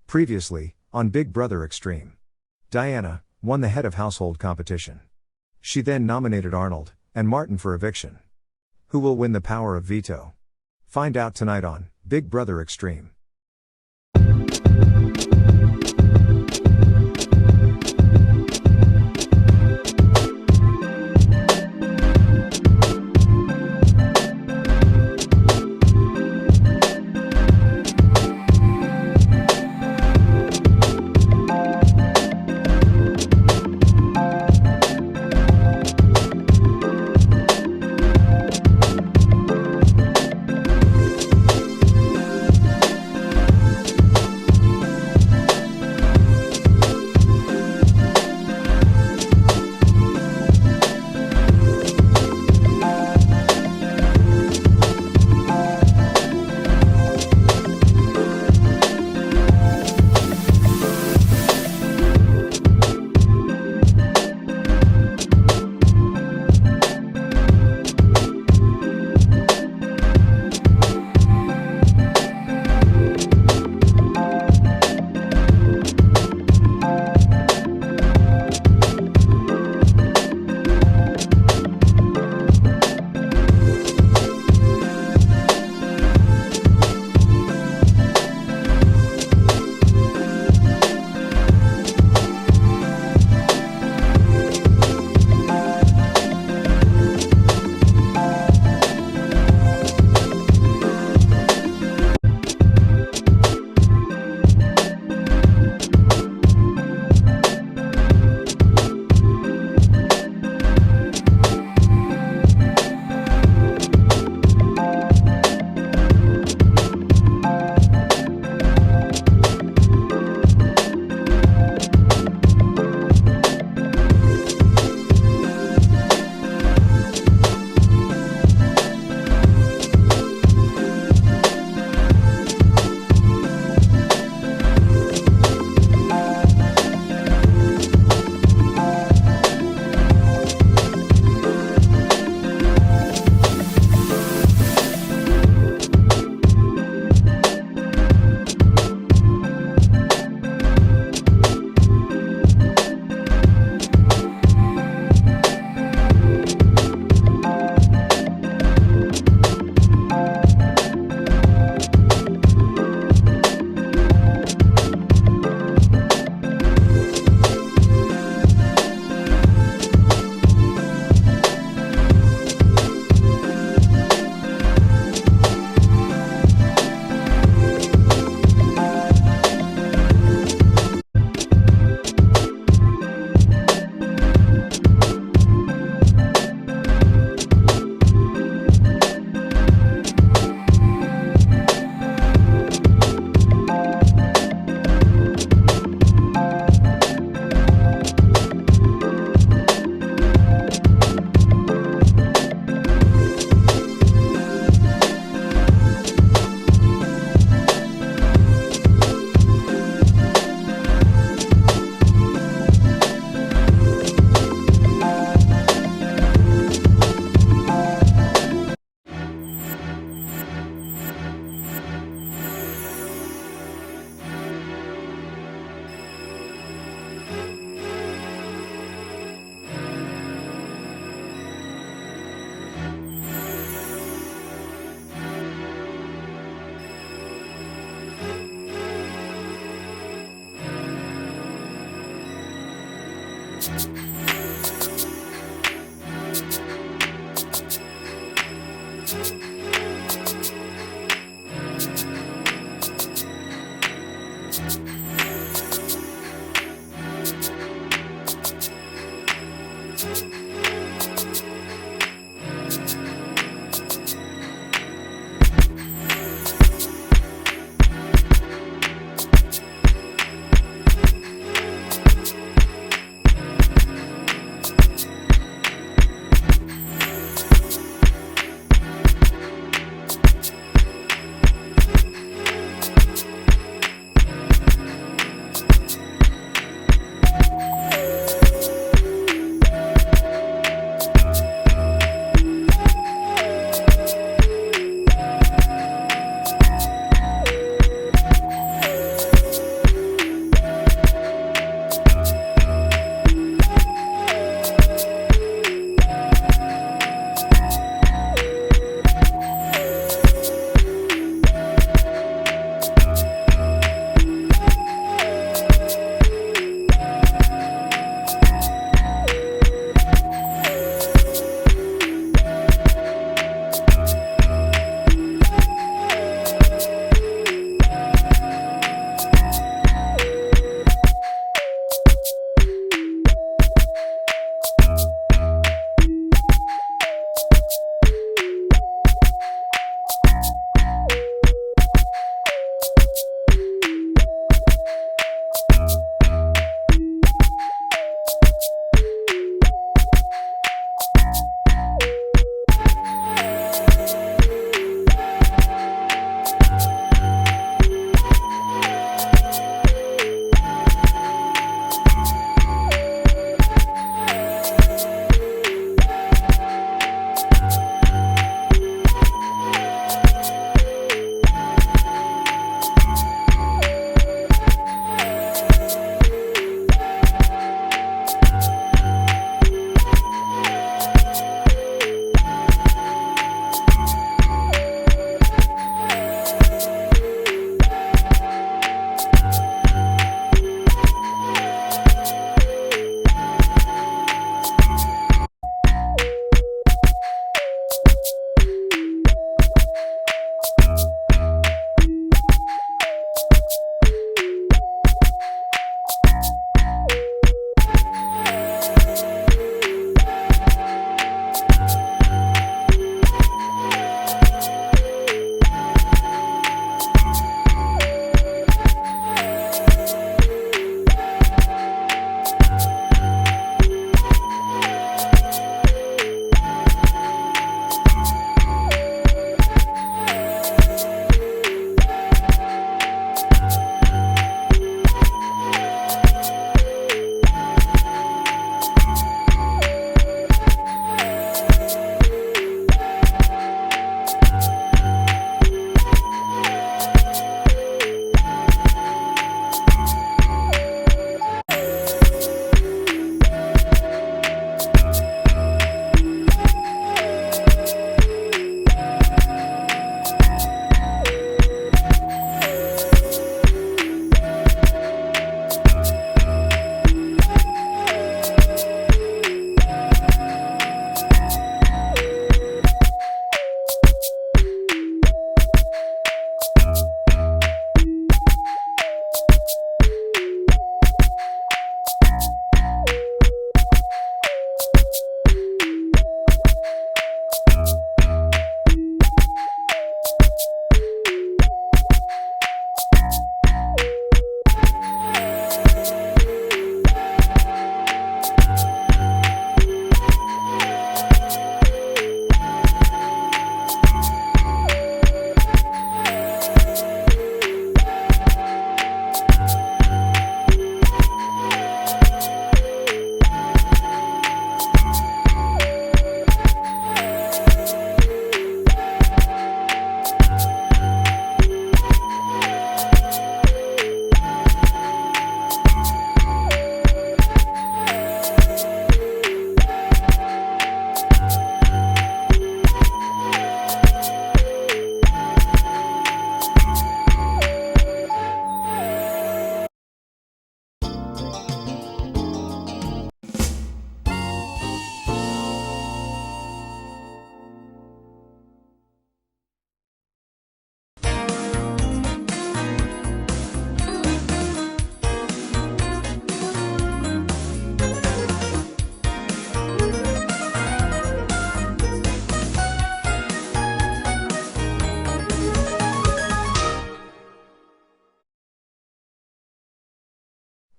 Previously, on Big Brother Extreme. Diana won the head of household competition. She then nominated Arnold and Martin for eviction. Who will win the power of veto? Find out tonight on Big Brother Extreme.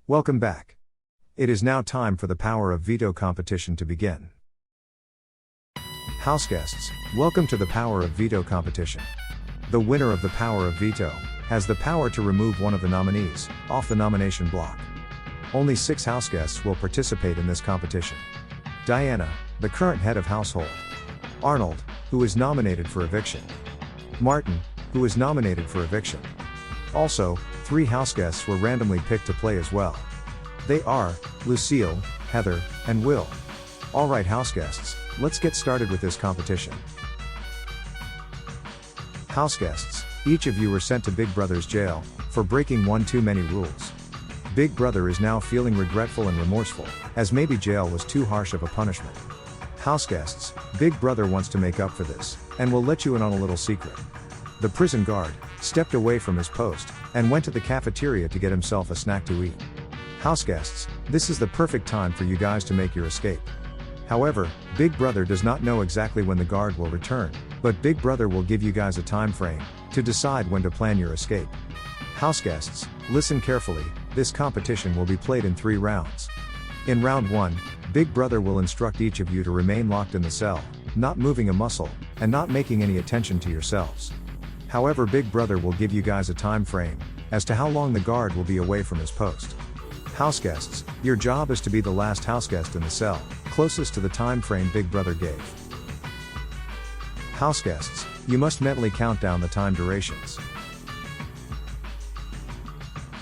Welcome back. It is now time for the Power of Veto competition to begin. House guests, welcome to the Power of Veto competition. The winner of the Power of Veto has the power to remove one of the nominees off the nomination block. Only 6 house guests will participate in this competition. Diana, the current head of household. Arnold, who is nominated for eviction. Martin, who is nominated for eviction. Also, 3 house guests were randomly picked to play as well. They are Lucille, Heather, and Will. Alright house guests, let's get started with this competition. House guests, each of you were sent to Big Brother's jail for breaking one too many rules. Big Brother is now feeling regretful and remorseful, as maybe jail was too harsh of a punishment. House guests, Big Brother wants to make up for this, and will let you in on a little secret. The prison guard stepped away from his post and went to the cafeteria to get himself a snack to eat. House guests, this is the perfect time for you guys to make your escape. However, Big Brother does not know exactly when the guard will return, but Big Brother will give you guys a time frame to decide when to plan your escape. House guests, listen carefully, this competition will be played in 3 rounds. In round 1, Big Brother will instruct each of you to remain locked in the cell, not moving a muscle, and not making any attention to yourselves. However, Big Brother will give you guys a time frame as to how long the guard will be away from his post. House guests, your job is to be the last house guest in the cell, closest to the time frame Big Brother gave. House guests, you must mentally count down the time durations.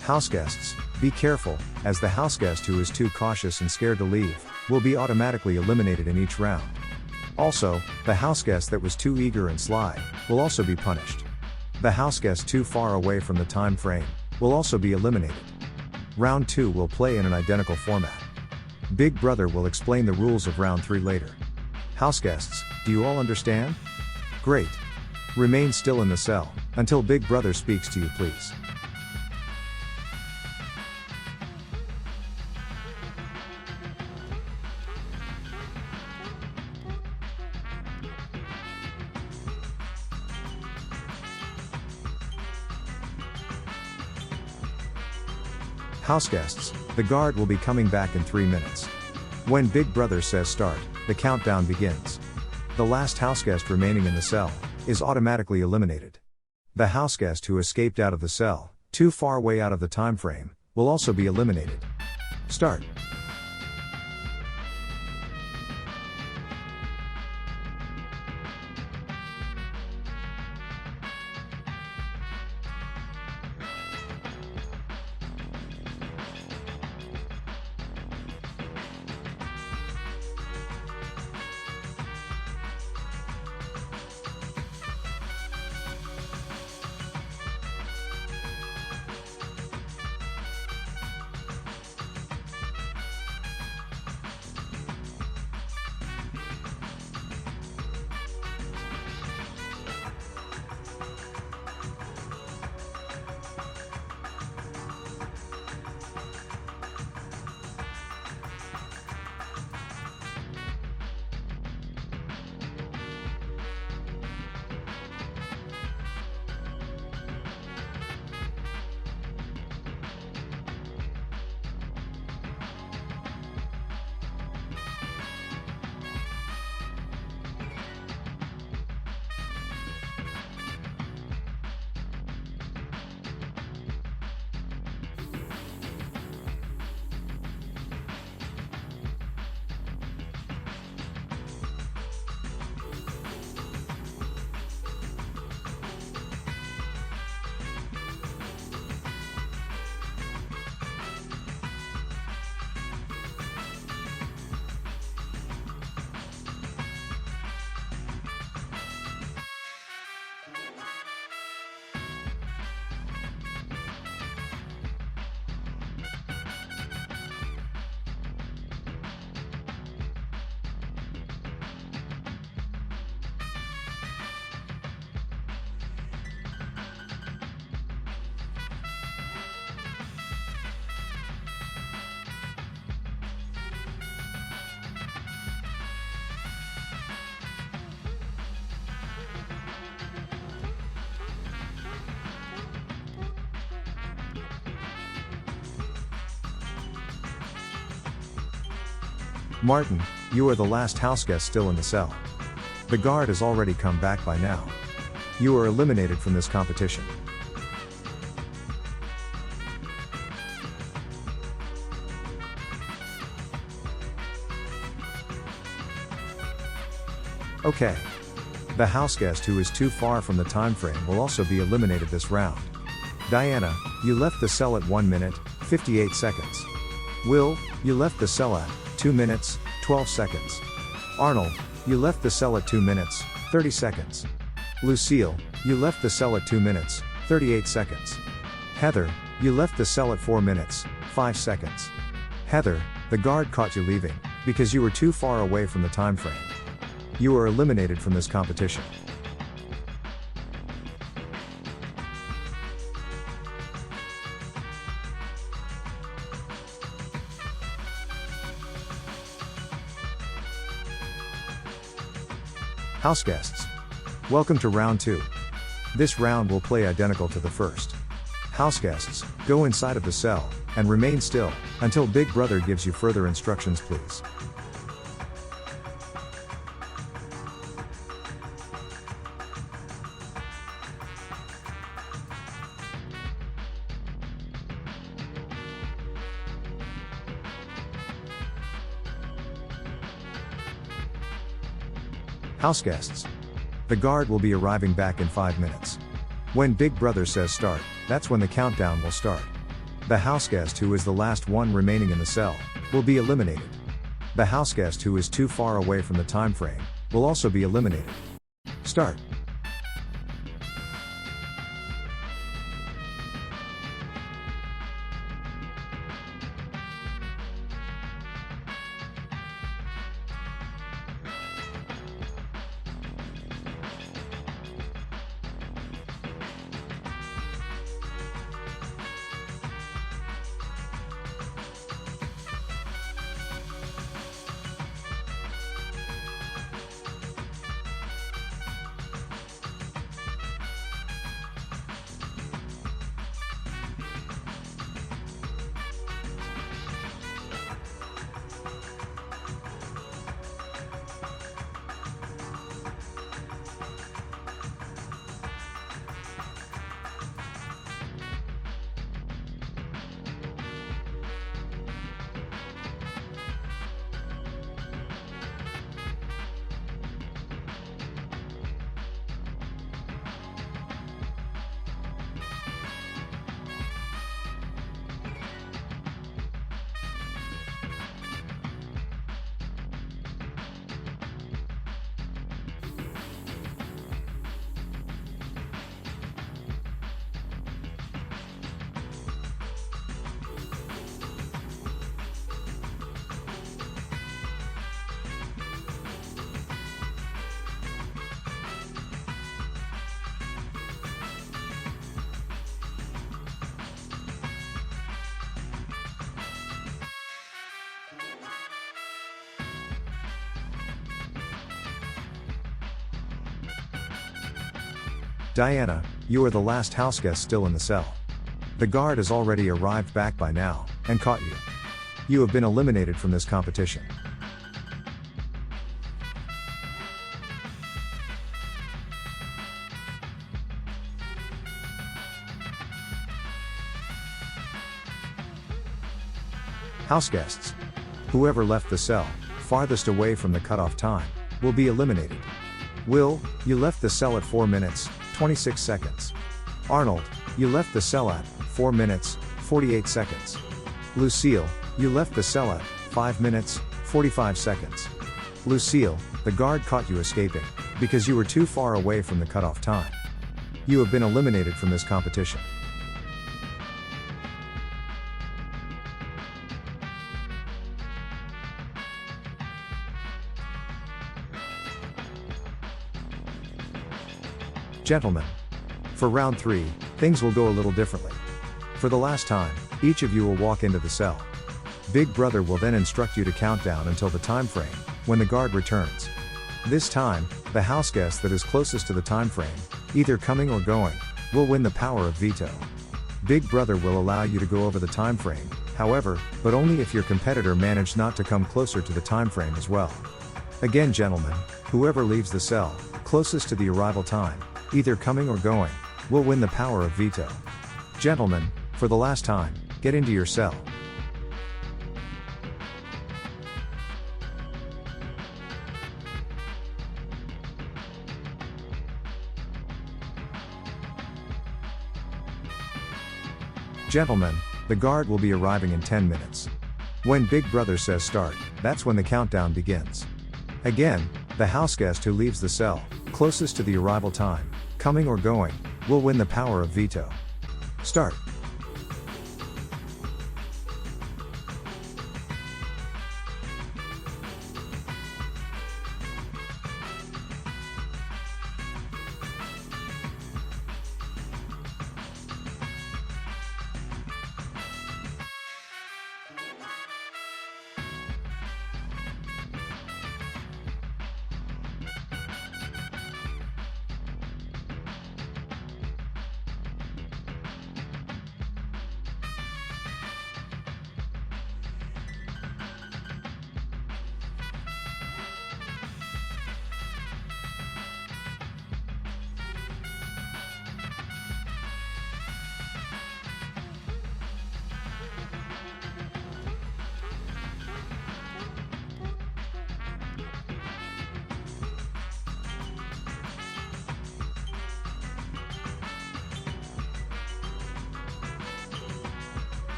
House guests, be careful, as the house guest who is too cautious and scared to leave will be automatically eliminated in each round. Also, the house guest that was too eager and sly will also be punished. The house guest too far away from the time frame will also be eliminated. Round 2 will play in an identical format. Big Brother will explain the rules of round 3 later. House guests, do you all understand? Great. Remain still in the cell until Big Brother speaks to you, please. House guests, the guard will be coming back in 3 minutes. When Big Brother says start, the countdown begins. The last house guest remaining in the cell is automatically eliminated. The house guest who escaped out of the cell, too far away out of the time frame, will also be eliminated. Start. Martin, you are the last house guest still in the cell. The guard has already come back by now. You are eliminated from this competition. Okay. The house guest who is too far from the time frame will also be eliminated this round. Diana, you left the cell at 1 minute, 58 seconds. Will, you left the cell at 2 minutes, 12 seconds. Arnold, you left the cell at 2 minutes, 30 seconds. Lucille, you left the cell at 2 minutes, 38 seconds. Heather, you left the cell at 4 minutes, 5 seconds. Heather, the guard caught you leaving, because you were too far away from the time frame. You are eliminated from this competition. House guests. Welcome to round 2. This round will play identical to the first. House guests, go inside of the cell, and remain still, until Big Brother gives you further instructions, please. House guests. The guard will be arriving back in 5 minutes. When Big Brother says start, that's when the countdown will start. The house guest who is the last one remaining in the cell will be eliminated. The house guest who is too far away from the time frame will also be eliminated. Start. Diana, you are the last house guest still in the cell. The guard has already arrived back by now, and caught you. You have been eliminated from this competition. House guests. Whoever left the cell farthest away from the cutoff time will be eliminated. Will, you left the cell at 4 minutes, 26 seconds. Arnold, you left the cell at 4 minutes, 48 seconds. Lucille, you left the cell at 5 minutes, 45 seconds. Lucille, the guard caught you escaping, because you were too far away from the cutoff time. You have been eliminated from this competition. Gentlemen. For round 3, things will go a little differently. For the last time, each of you will walk into the cell. Big Brother will then instruct you to count down until the time frame, when the guard returns. This time, the house guest that is closest to the time frame, either coming or going, will win the power of veto. Big Brother will allow you to go over the time frame, However, but only if your competitor managed not to come closer to the time frame as well. Again, gentlemen, whoever leaves the cell closest to the arrival time, either coming or going, will win the power of veto. Gentlemen, for the last time, get into your cell. Gentlemen, the guard will be arriving in 10 minutes. When Big Brother says start, that's when the countdown begins. Again, the houseguest who leaves the cell closest to the arrival time, coming or going, will win the power of veto. Start.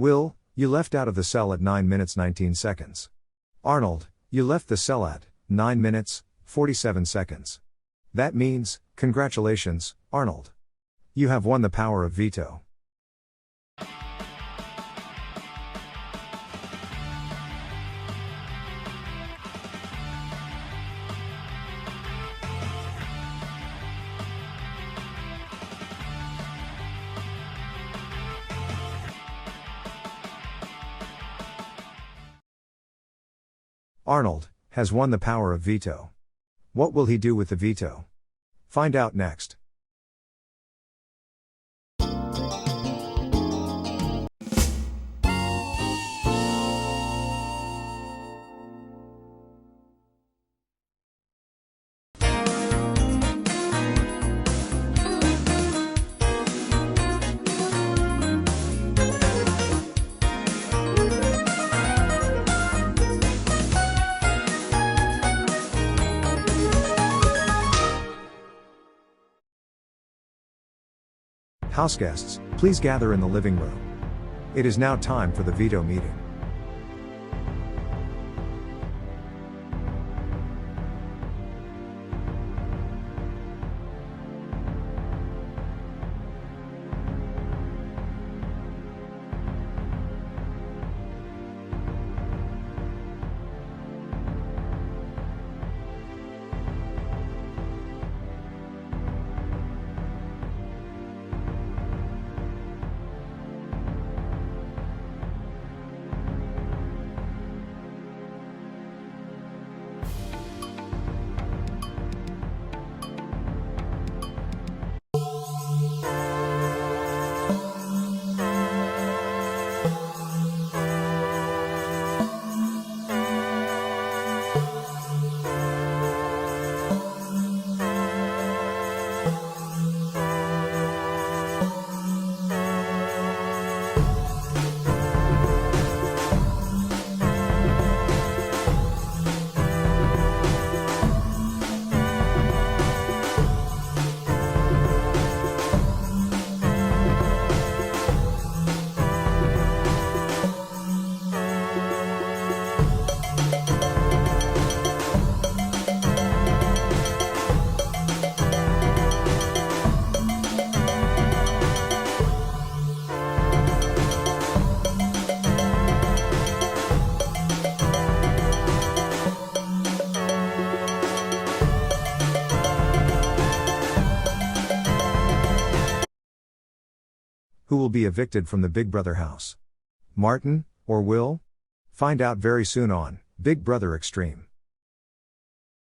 Will, you left out of the cell at 9 minutes 19 seconds. Arnold, you left the cell at 9 minutes, 47 seconds. That means, congratulations, Arnold. You have won the power of veto. Arnold has won the power of veto. What will he do with the veto? Find out next. Houseguests, please gather in the living room. It is now time for the veto meeting. Who will be evicted from the Big Brother house? Martin, or Will? Find out very soon on Big Brother Extreme.